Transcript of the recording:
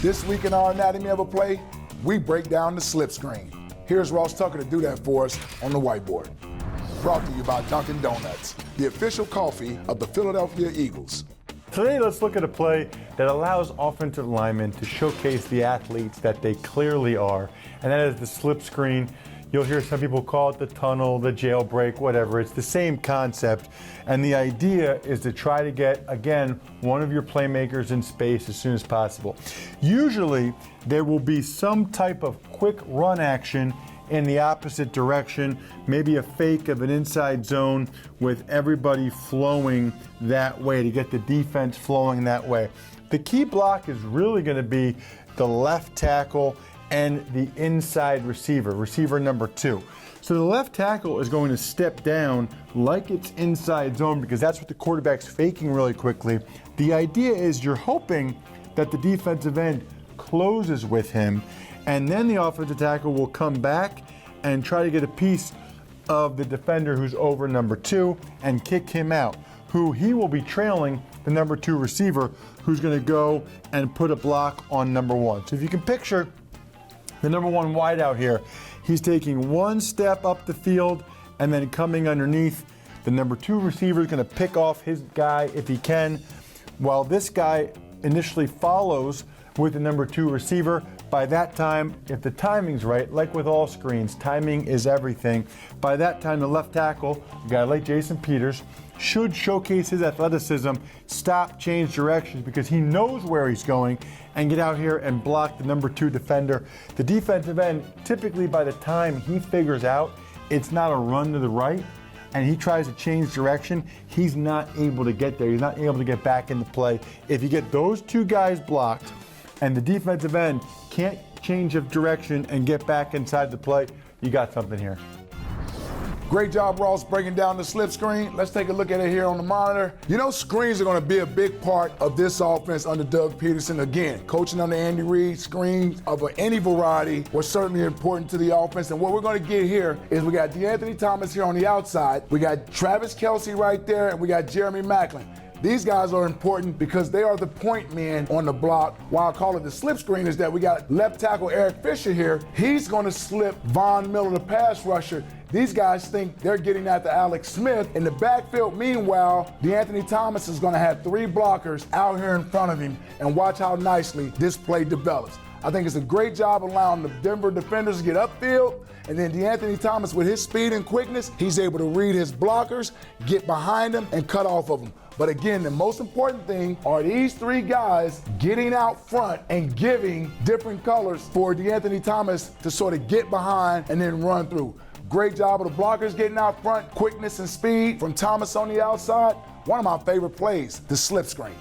This week in our Anatomy of a Play, we break down the slip screen. Here's Ross Tucker to do that for us on the whiteboard. Brought to you by Dunkin' Donuts, the official coffee of the Philadelphia Eagles. Today, let's look at a play that allows offensive linemen to showcase the athletes that they clearly are, and that is the slip screen. You'll hear some people call it the tunnel, the jailbreak, whatever. It's the same concept, and the idea is to try to get, again, one of your playmakers in space as soon as possible. Usually, there will be some type of quick run action in the opposite direction, maybe a fake of an inside zone with everybody flowing that way to get the defense flowing that way. The key block is really going to be the left tackle and the inside receiver number 2. So the left tackle is going to step down like it's inside zone because that's what the quarterback's faking really quickly. The idea is you're hoping that the defensive end closes with him, and then the offensive tackle will come back and try to get a piece of the defender who's over number 2 and kick him out, who he will be trailing the number 2 receiver who's going to go and put a block on number 1. So if you can picture the number 1 wide out here, he's taking one step up the field and then coming underneath. The number 2 receiver is going to pick off his guy if he can, while this guy initially follows with the number 2 receiver. By that time, if the timing's right, like with all screens, timing is everything. By that time, the left tackle, a guy like Jason Peters, should showcase his athleticism, stop, change directions, because he knows where he's going, and get out here and block the number 2 defender. The defensive end, typically by the time he figures out it's not a run to the right, and he tries to change direction, he's not able to get there. He's not able to get back into play. If you get those 2 guys blocked, and the defensive end can't change of direction and get back inside the play, you got something here. Great job, Ross, breaking down the slip screen. Let's take a look at it here on the monitor. You know, screens are going to be a big part of this offense under Doug Pederson. Again, coaching under Andy Reid, screens of any variety were certainly important to the offense. And what we're going to get here is we got DeAnthony Thomas here on the outside. We got Travis Kelce right there, and we got Jeremy Maclin. These guys are important because they are the point men on the block. Why I call it the slip screen is that we got left tackle Eric Fisher here. He's going to slip Von Miller, the pass rusher. These guys think they're getting after Alex Smith. In the backfield, meanwhile, DeAnthony Thomas is going to have 3 blockers out here in front of him, and watch how nicely this play develops. I think it's a great job allowing the Denver defenders to get upfield, and then DeAnthony Thomas, with his speed and quickness, he's able to read his blockers, get behind them, and cut off of them. But again, the most important thing are these 3 guys getting out front and giving different colors for DeAnthony Thomas to sort of get behind and then run through. Great job of the blockers getting out front, quickness and speed from Thomas on the outside. One of my favorite plays, the slip screen.